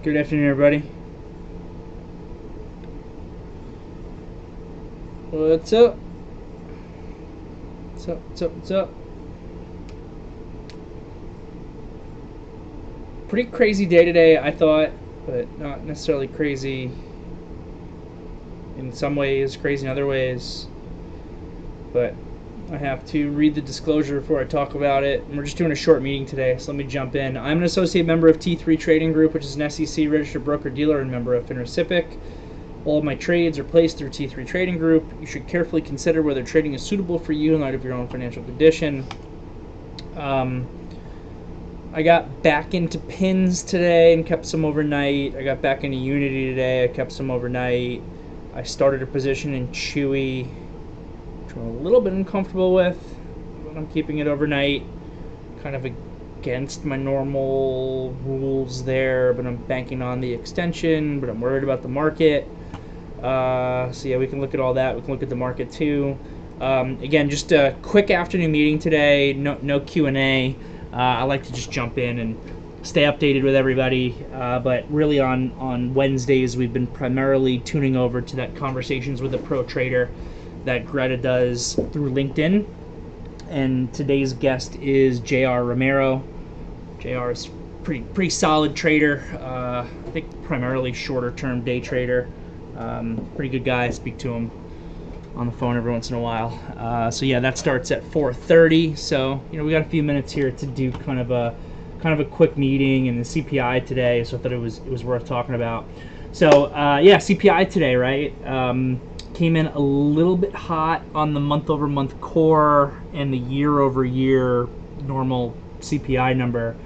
Good afternoon, everybody. What's up? What's up? What's up? What's up? Pretty crazy day today, I thought, but not necessarily crazy in some ways, crazy in other ways. But I have to read the disclosure before I talk about it. And we're just doing a short meeting today, so let me jump in. I'm an associate member of T3 Trading Group, which is an SEC registered broker-dealer and member of FINRA SIPC. All of my trades are placed through T3 Trading Group. You should carefully consider whether trading is suitable for you in light of your own financial condition. I got back into pins today and kept some overnight. I got back into Unity today. I kept some overnight. I started a position in Chewy, which I'm a little bit uncomfortable with, but I'm keeping it overnight. Kind of against my normal rules there, but I'm banking on the extension, but I'm worried about the market. So yeah, we can look at all that. We can look at the market too. Again, just a quick afternoon meeting today. No Q&A. I like to just jump in and stay updated with everybody. But really on Wednesdays, we've been primarily tuning over to that Conversations with a Pro Trader that Greta does through LinkedIn. And today's guest is JR Romero. JR is pretty solid trader. I think primarily shorter term day trader. Pretty good guy. I speak to him on the phone every once in a while. So yeah, that starts at 4:30. So we got a few minutes here to do kind of a quick meeting and the CPI today. So I thought it was worth talking about. So yeah, CPI today, right? Came in a little bit hot on the month-over-month core and the year-over-year normal CPI number.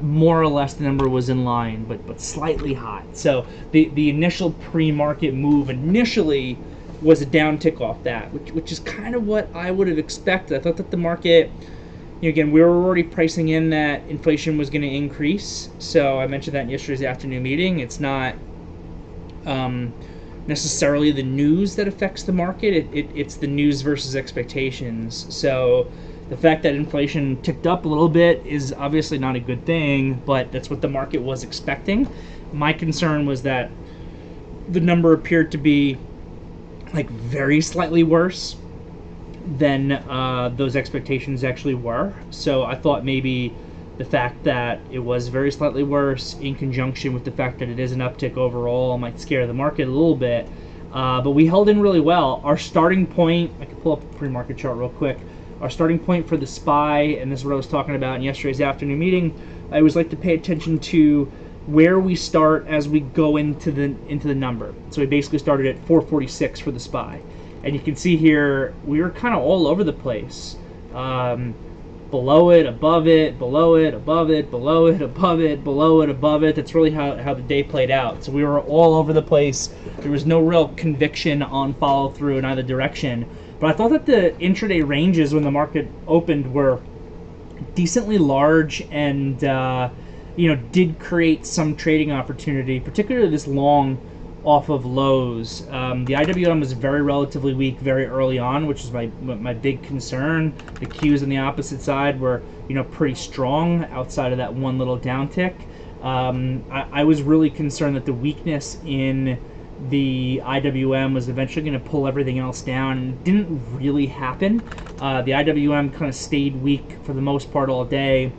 More or less the number was in line, but slightly hot. So the initial pre-market move initially was a downtick off that, which is kind of what I would have expected. I thought that the market, again, we were already pricing in that inflation was going to increase. So I mentioned that in yesterday's afternoon meeting. It's not necessarily the news that affects the market. It's the news versus expectations. So the fact that inflation ticked up a little bit is obviously not a good thing, but that's what the market was expecting. My concern was that the number appeared to be like very slightly worse than those expectations actually were. So I thought maybe the fact that it was very slightly worse in conjunction with the fact that it is an uptick overall might scare the market a little bit. But we held in really well. Our starting point, I can pull up the pre-market chart real quick. Our starting point for the SPY, and this is what I was talking about in yesterday's afternoon meeting, I always like to pay attention to where we start as we go into the number. So we basically started at 446 for the SPY. And you can see here, we were kind of all over the place. Below it, above it, below it, above it, below it, above it, below it, above it. That's really how the day played out. So we were all over the place. There was no real conviction on follow through in either direction. But I thought that the intraday ranges when the market opened were decently large and did create some trading opportunity, particularly this long off of lows. The IWM was very relatively weak very early on, which is my big concern. The Qs on the opposite side were pretty strong outside of that one little downtick. I was really concerned that the weakness in the IWM was eventually going to pull everything else down, and it didn't really happen. The IWM kind of stayed weak for the most part all day.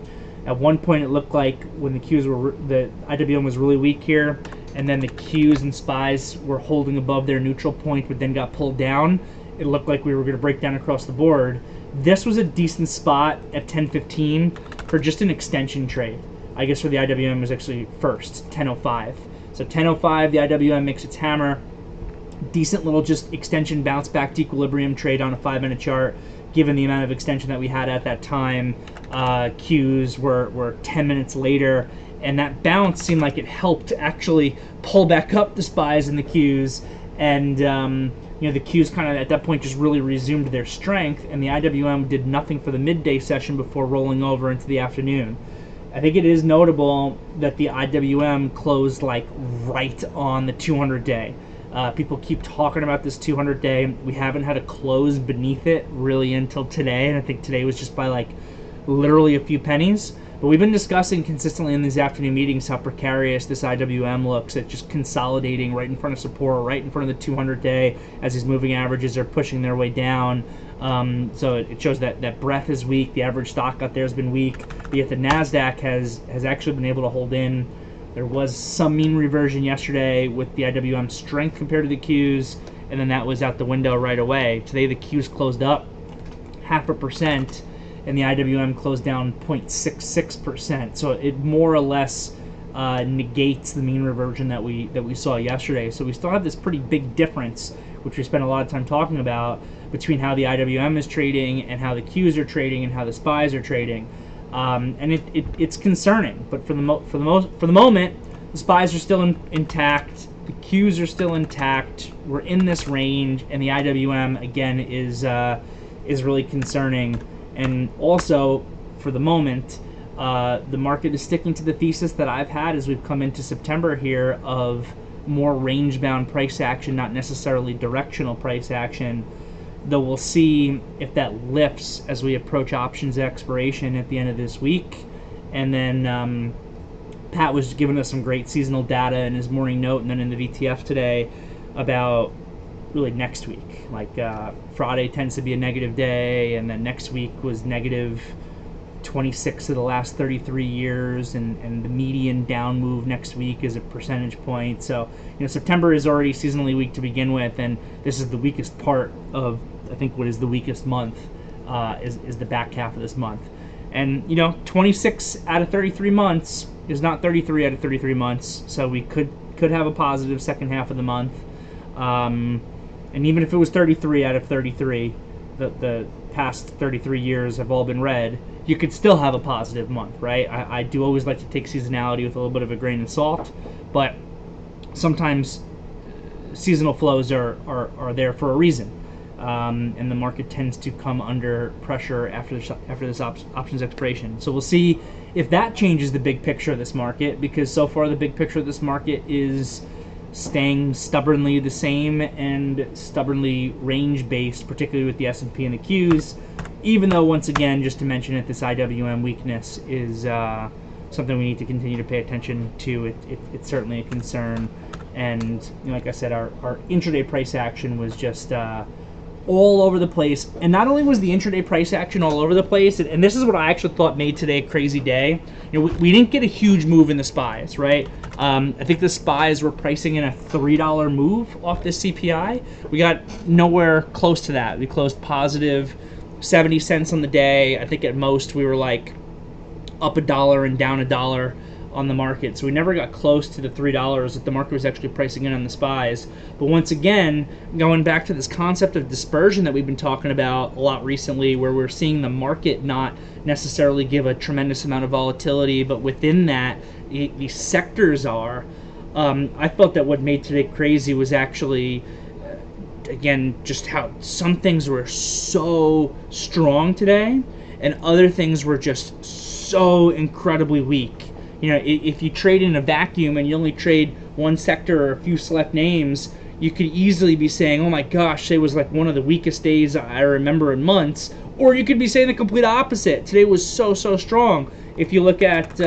At one point, it looked like when the IWM was really weak here, and then the Qs and SPYs were holding above their neutral point, but then got pulled down. It looked like we were going to break down across the board. This was a decent spot at 10:15 for just an extension trade. I guess for the IWM was actually first, 10:05. So 10:05, the IWM makes its hammer. Decent little just extension bounce back to equilibrium trade on a 5-minute chart, given the amount of extension that we had at that time. Qs were 10 minutes later, and that bounce seemed like it helped actually pull back up the SPYs and the Qs, and the Qs kind of at that point just really resumed their strength, and the IWM did nothing for the midday session before rolling over into the afternoon. I think it is notable that the IWM closed like right on the 200-day. People keep talking about this 200-day. We haven't had a close beneath it really until today, and I think today was just by like literally a few pennies. But we've been discussing consistently in these afternoon meetings how precarious this IWM looks at just consolidating right in front of support, right in front of the 200-day as these moving averages are pushing their way down. So it shows that breadth is weak. The average stock out there has been weak. But yet the NASDAQ has actually been able to hold in. There was some mean reversion yesterday with the IWM strength compared to the Qs, and then that was out the window right away. Today the Qs closed up 0.5%, and the IWM closed down 0.66%. So it more or less negates the mean reversion that we saw yesterday. So we still have this pretty big difference, which we spent a lot of time talking about, between how the IWM is trading and how the Qs are trading and how the SPYs are trading. And it's concerning, but for the moment, the SPYs are still intact, the Qs are still intact. We're in this range, and the IWM again is really concerning. And also, for the moment, the market is sticking to the thesis that I've had as we've come into September here of more range-bound price action, not necessarily directional price action. Though we'll see if that lifts as we approach options expiration at the end of this week. And then Pat was giving us some great seasonal data in his morning note and then in the VTF today about really next week. Like Friday tends to be a negative day, and then next week was negative 26 of the last 33 years, and the median down move next week is a percentage point. So, September is already seasonally weak to begin with, and this is the weakest part of, I think, what is the weakest month, is the back half of this month. And, 26 out of 33 months is not 33 out of 33 months, so we could have a positive second half of the month. And even if it was 33 out of 33, the past 33 years have all been red, you could still have a positive month, right? I do always like to take seasonality with a little bit of a grain of salt, but sometimes seasonal flows are there for a reason, and the market tends to come under pressure after this options expiration. So we'll see if that changes the big picture of this market, because so far the big picture of this market is staying stubbornly the same and stubbornly range-based, particularly with the S&P and the Qs, even though, once again, just to mention it, this IWM weakness is something we need to continue to pay attention to. It's certainly a concern. And like I said, our intraday price action was just all over the place. And not only was the intraday price action all over the place, and this is what I actually thought made today a crazy day. We didn't get a huge move in the SPYs, right? I think the SPYs were pricing in a $3 move off this CPI. We got nowhere close to that. We closed positive 70 cents on the day. I think at most we were like up $1 and down $1 on the market. So we never got close to the $3 that the market was actually pricing in on the SPYs. But once again, going back to this concept of dispersion that we've been talking about a lot recently, where we're seeing the market not necessarily give a tremendous amount of volatility, but within that, the sectors are. I felt that what made today crazy was actually, again, just how some things were so strong today, and other things were just so incredibly weak. If you trade in a vacuum and you only trade one sector or a few select names, you could easily be saying, oh my gosh, today was like one of the weakest days I remember in months. Or you could be saying the complete opposite. Today was so strong. If you look at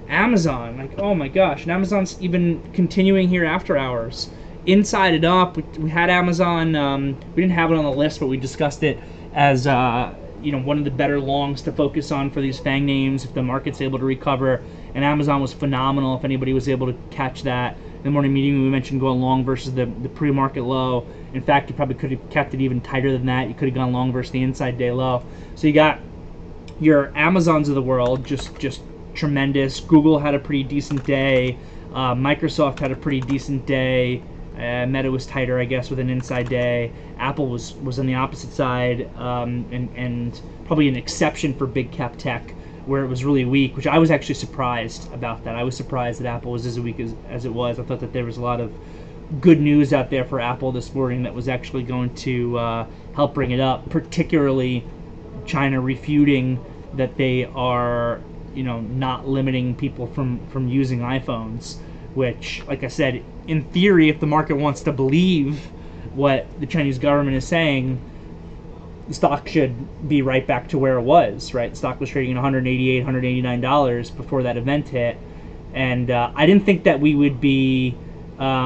Amazon, like, oh my gosh, and Amazon's even continuing here after hours. Inside it up, we had Amazon, we didn't have it on the list, but we discussed it as one of the better longs to focus on for these FANG names if the market's able to recover. And Amazon was phenomenal if anybody was able to catch that. In the morning meeting, we mentioned going long versus the pre-market low. In fact, you probably could have kept it even tighter than that. You could have gone long versus the inside day low. So you got your Amazons of the world, just tremendous. Google had a pretty decent day. Microsoft had a pretty decent day. Meta was tighter, I guess, with an inside day. Apple was on the opposite side, and probably an exception for big cap tech, where it was really weak, which I was actually surprised about that. I was surprised that Apple was as weak as it was. I thought that there was a lot of good news out there for Apple this morning that was actually going to help bring it up, particularly China refuting that they are, not limiting people from using iPhones, which, like I said, in theory, if the market wants to believe what the Chinese government is saying, the stock should be right back to where it was, right? The stock was trading at $188, $189 before that event hit. And I didn't think that we would be at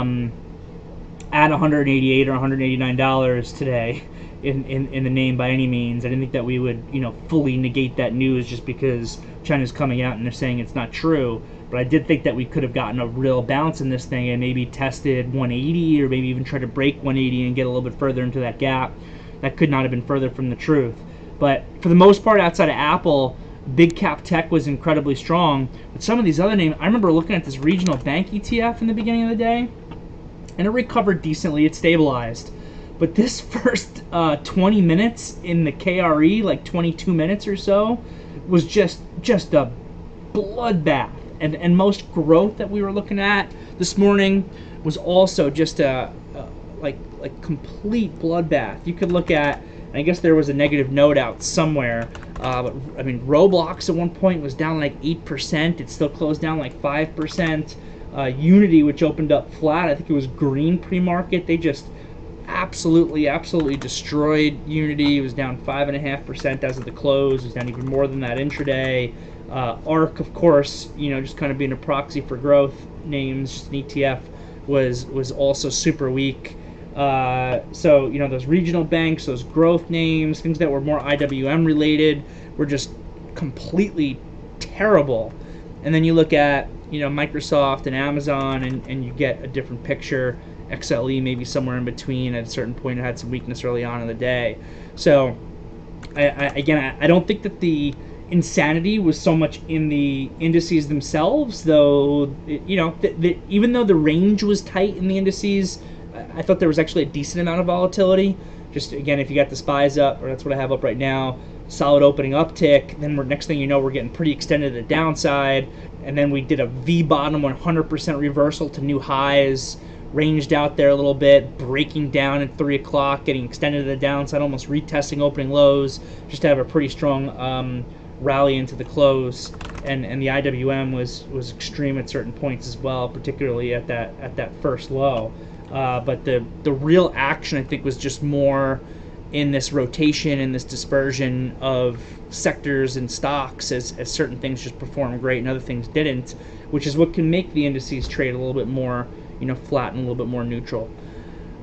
$188 or $189 today in the name by any means. I didn't think that we would, fully negate that news just because China's coming out and they're saying it's not true. But I did think that we could have gotten a real bounce in this thing and maybe tested 180 or maybe even try to break 180 and get a little bit further into that gap. That could not have been further from the truth. But for the most part, outside of Apple, big cap tech was incredibly strong. But some of these other names, I remember looking at this regional bank ETF in the beginning of the day, and it recovered decently. It stabilized. But this first 20 minutes in the KRE, like 22 minutes or so, was just a bloodbath. And most growth that we were looking at this morning was also just a complete bloodbath. You could look at, I guess there was a negative note out somewhere, but I mean, Roblox at one point was down like 8%. It still closed down like 5%. Unity, which opened up flat, I think it was green pre-market. They just absolutely destroyed Unity. It was down 5.5% as of the close. It was down even more than that intraday. ARC, of course, just kind of being a proxy for growth names, just an ETF, was also super weak. So those regional banks, those growth names, things that were more IWM related, were just completely terrible. And then you look at Microsoft and Amazon, and you get a different picture. XLE maybe somewhere in between. At a certain point, it had some weakness early on in the day. So I don't think that the insanity was so much in the indices themselves, though. Even though the range was tight in the indices, I thought there was actually a decent amount of volatility. Just again, if you got the SPYs up, or that's what I have up right now, solid opening uptick, then next thing you know, we're getting pretty extended to the downside, and then we did a V bottom 100% reversal to new highs, ranged out there a little bit, breaking down at 3 o'clock, getting extended to the downside, almost retesting opening lows, just to have a pretty strong rally into the close. And the IWM was extreme at certain points as well, particularly at that first low. But the real action, I think, was just more in this rotation and this dispersion of sectors and stocks as certain things just performed great and other things didn't, which is what can make the indices trade a little bit more, flat and a little bit more neutral.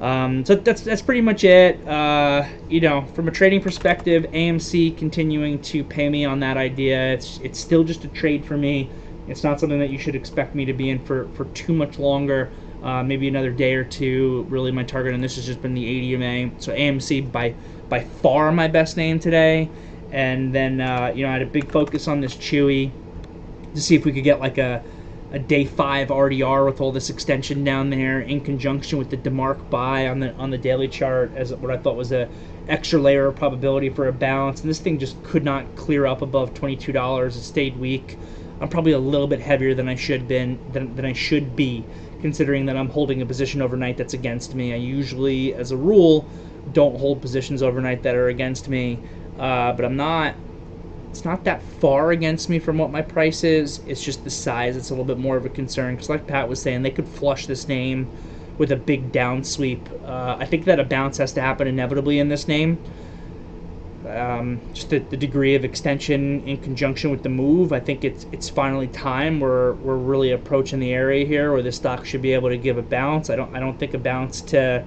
So that's pretty much it. From a trading perspective, AMC continuing to pay me on that idea. It's still just a trade for me. It's not something that you should expect me to be in for too much longer. Maybe another day or two. Really, my target on this has just been the 80 EMA. So AMC by far my best name today. And then I had a big focus on this Chewy to see if we could get like a day 5 RDR with all this extension down there in conjunction with the DeMark buy on the daily chart as what I thought was a extra layer of probability for a bounce. And this thing just could not clear up above $22. It stayed weak. I'm probably a little bit heavier than I should be, considering that I'm holding a position overnight that's against me. I usually, as a rule, don't hold positions overnight that are against me, but it's not that far against me from what my price is. It's just the size that's a little bit more of a concern, because like Pat was saying, they could flush this name with a big down sweep. I think that a bounce has to happen inevitably in this name. Just the degree of extension in conjunction with the move, I think it's finally time. We're really approaching the area here where the stock should be able to give a bounce. I don't think a bounce to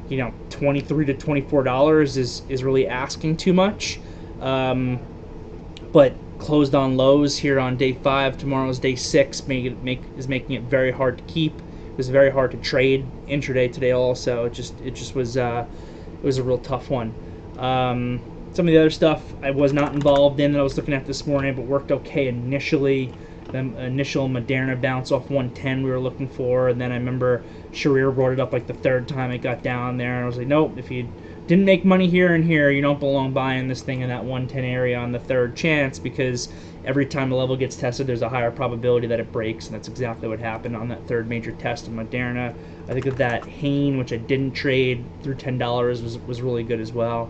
$23 to $24 is really asking too much. But closed on lows here on day 5. Tomorrow's day 6 is making it very hard to keep. It was very hard to trade intraday today. Also, it just was it was a real tough one. Some of the other stuff I was not involved in that I was looking at this morning, but worked okay initially. The initial Moderna bounce off 110 we were looking for, and then I remember Sharir brought it up like the 3rd time it got down there, and I was like, nope, if you didn't make money here and here, you don't belong buying this thing in that 110 area on the 3rd chance, because every time the level gets tested, there's a higher probability that it breaks, and that's exactly what happened on that 3rd major test of Moderna. I think that Hain, which I didn't trade through $10, was really good as well.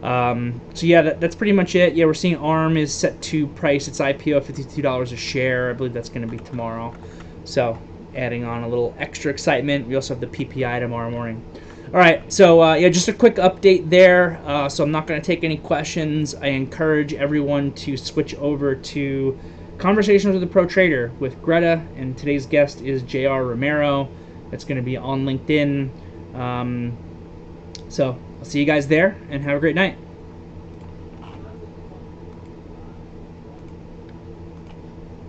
So yeah, that's pretty much it. Yeah, we're seeing ARM is set to price its IPO $52 a share. I believe that's going to be tomorrow. So adding on a little extra excitement. We also have the PPI tomorrow morning. All right, so yeah, just a quick update there. So I'm not going to take any questions. I encourage everyone to switch over to Conversations with the Pro Trader with Greta, and today's guest is JR Romero. That's going to be on LinkedIn. So I'll see you guys there, and have a great night.